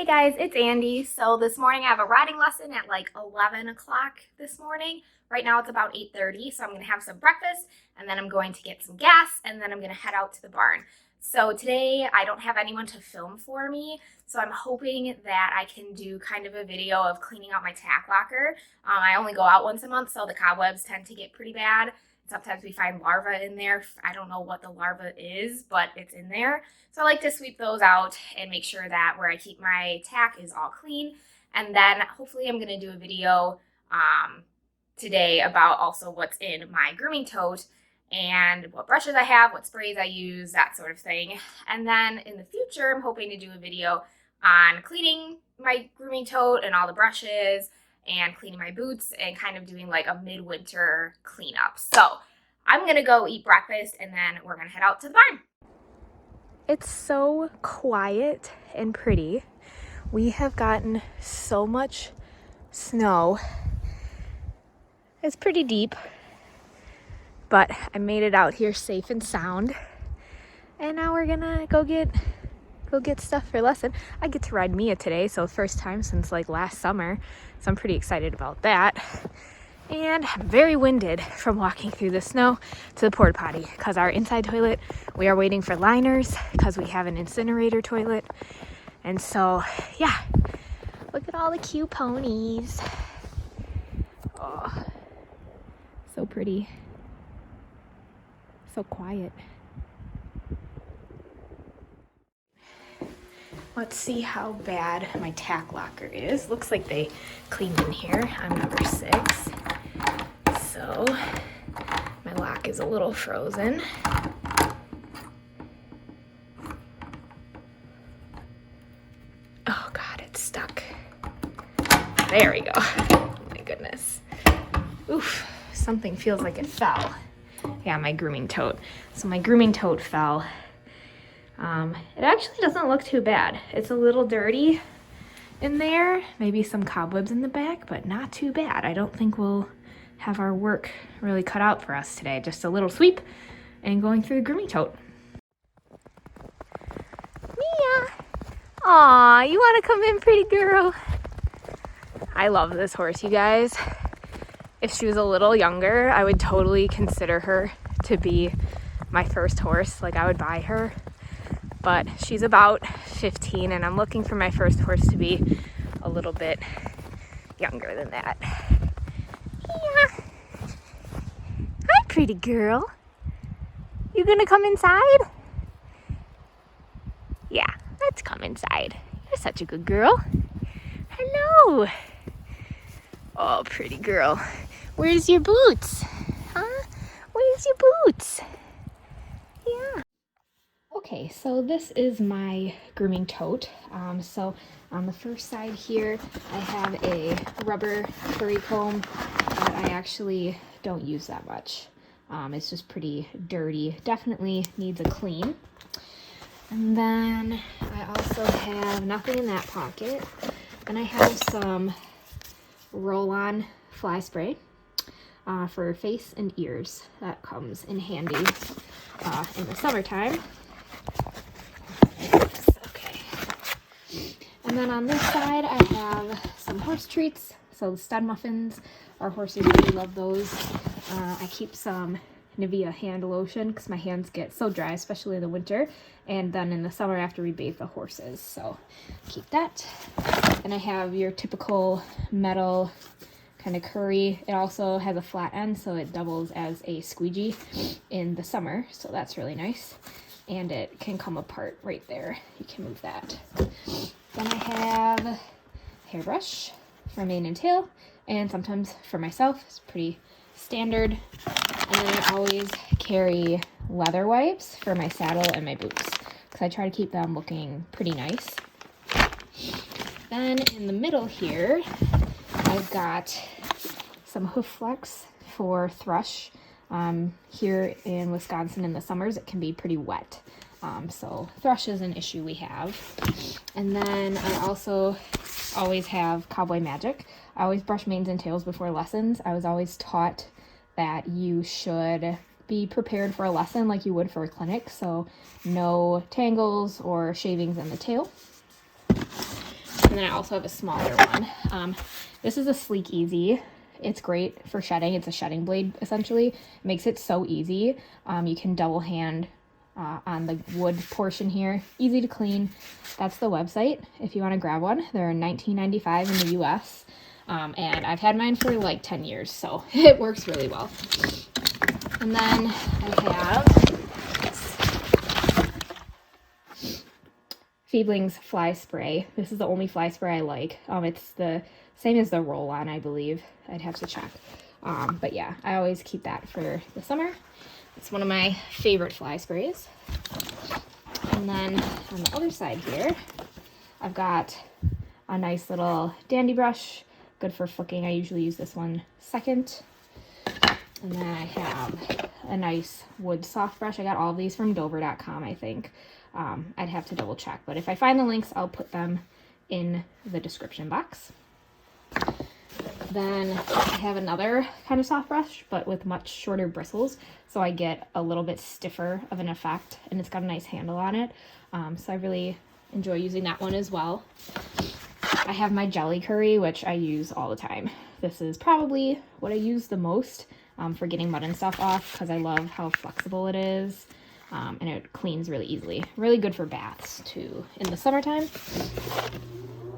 guys, it's Andy. So this morning I have a riding lesson at like 11 o'clock this morning. Right now it's about 8:30, so I'm going to have some breakfast and then I'm going to get some gas and then I'm going to head out to the barn. So today I don't have anyone to film for me, so I'm hoping that I can do kind of a video of cleaning out my tack locker. I only go out once a month, so the cobwebs tend to get pretty bad. Sometimes we find larvae in there. I don't know what the larva is, but it's in there. So I like to sweep those out and make sure that where I keep my tack is all clean. And then hopefully I'm going to do a video today about also what's in my grooming tote and what brushes I have, what sprays I use, that sort of thing. And then in the future, I'm hoping to do a video on cleaning my grooming tote and all the brushes and cleaning my boots and kind of doing like a midwinter cleanup. So I'm gonna go eat breakfast and then we're gonna head out to the barn. It's so quiet and pretty. We have gotten so much snow. It's pretty deep, but I made it out here safe and sound. And now we're gonna go get stuff for lesson. I get to ride Mia today, so first time since like last summer. So I'm pretty excited about that. And I'm very winded from walking through the snow to the porta potty because our inside toilet, we are waiting for liners because we have an incinerator toilet. And so, yeah, look at all the cute ponies. Oh, so pretty. So quiet. Let's see how bad my tack locker is. Looks like they cleaned in here. I'm number 6. So my lock is a little frozen. Oh God, it's stuck. There we go. Oh my goodness. Oof, something feels like it fell. Yeah, my grooming tote. So my grooming tote fell. It actually doesn't look too bad. It's a little dirty in there, maybe some cobwebs in the back, but not too bad. I don't think we'll have our work really cut out for us today. Just a little sweep and going through the grooming tote. Mia! Aw, you want to come in, pretty girl? I love this horse, you guys. If she was a little younger, I would totally consider her to be my first horse. Like, I would buy her. But she's about 15 and I'm looking for my first horse to be a little bit younger than that. Yeah. Hi, pretty girl. You gonna come inside? Yeah, let's come inside. You're such a good girl. Hello. Oh, pretty girl. Where's your boots? Huh? Where's your boots? Yeah. Okay, so this is my grooming tote. So on the first side here, I have a rubber furry comb that I actually don't use that much. It's just pretty dirty. Definitely needs a clean. And then I also have nothing in that pocket. Then I have some roll-on fly spray for face and ears. That comes in handy in the summertime. Okay. And then on this side, I have some horse treats. So the stud muffins, our horses really love those. I keep some Nivea hand lotion because my hands get so dry, especially in the winter. And then in the summer after we bathe the horses. So keep that. And I have your typical metal kind of curry. It also has a flat end, so it doubles as a squeegee in the summer. So that's really nice. And it can come apart right there. You can move that. Then I have a hairbrush for mane and tail, and sometimes for myself. It's pretty standard. And then I always carry leather wipes for my saddle and my boots because I try to keep them looking pretty nice. Then in the middle here, I've got some hoof flex for thrush. Here in Wisconsin in the summers, it can be pretty wet. So thrush is an issue we have. And then I also always have Cowboy Magic. I always brush manes and tails before lessons. I was always taught that you should be prepared for a lesson like you would for a clinic. So no tangles or shavings in the tail. And then I also have a smaller one. This is a Sleek Easy. It's great for shedding. It's a shedding blade, essentially. It makes it so easy. You can double hand on the wood portion here. Easy to clean. That's the website if you want to grab one. They're $19.95 in the US. And I've had mine for like 10 years, so it works really well. And then I have Feedling's fly spray. This is the only fly spray I like. It's the same as the roll-on, I believe. I'd have to check. But yeah, I always keep that for the summer. It's one of my favorite fly sprays. And then on the other side here, I've got a nice little dandy brush, good for flicking. I usually use this one second. And then I have a nice wood soft brush. I got all of these from Dover.com, I think. I'd have to double check, but if I find the links, I'll put them in the description box. Then I have another kind of soft brush, but with much shorter bristles, so I get a little bit stiffer of an effect, and it's got a nice handle on it. So I really enjoy using that one as well. I have my jelly curry, which I use all the time. This is probably what I use the most for getting mud and stuff off, because I love how flexible it is, and it cleans really easily. Really good for baths too in the summertime.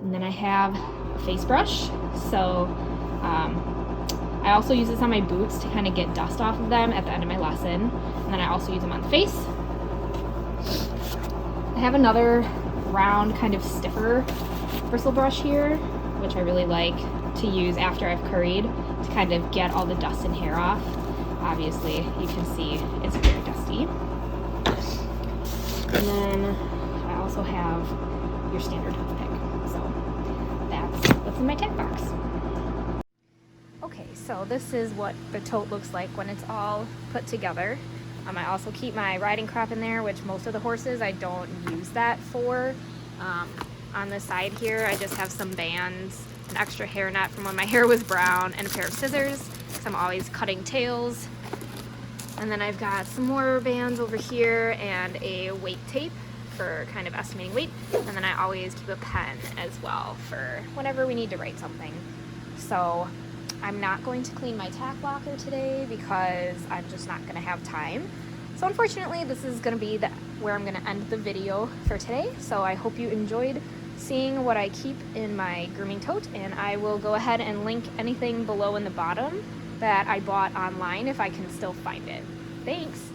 And then I have a face brush, so I also use this on my boots to kind of get dust off of them at the end of my lesson, and then I also use them on the face. I have another round, kind of stiffer bristle brush here, which I really like to use after I've curried to kind of get all the dust and hair off. Obviously, you can see it's very dusty. And then I also have your standard toothpick. So that's in my tack box. Okay, so this is what the tote looks like when it's all put together. I also keep my riding crop in there, which most of the horses I don't use that for. On the side here, I just have some bands, an extra hairnet from when my hair was brown, and a pair of scissors, because I'm always cutting tails. And then I've got some more bands over here and a weight tape for kind of estimating weight. And then I always keep a pen as well for whenever we need to write something. So I'm not going to clean my tack locker today because I'm just not going to have time. So unfortunately, this is going to be where I'm going to end the video for today. So I hope you enjoyed seeing what I keep in my grooming tote, and I will go ahead and link anything below in the bottom that I bought online if I can still find it. Thanks!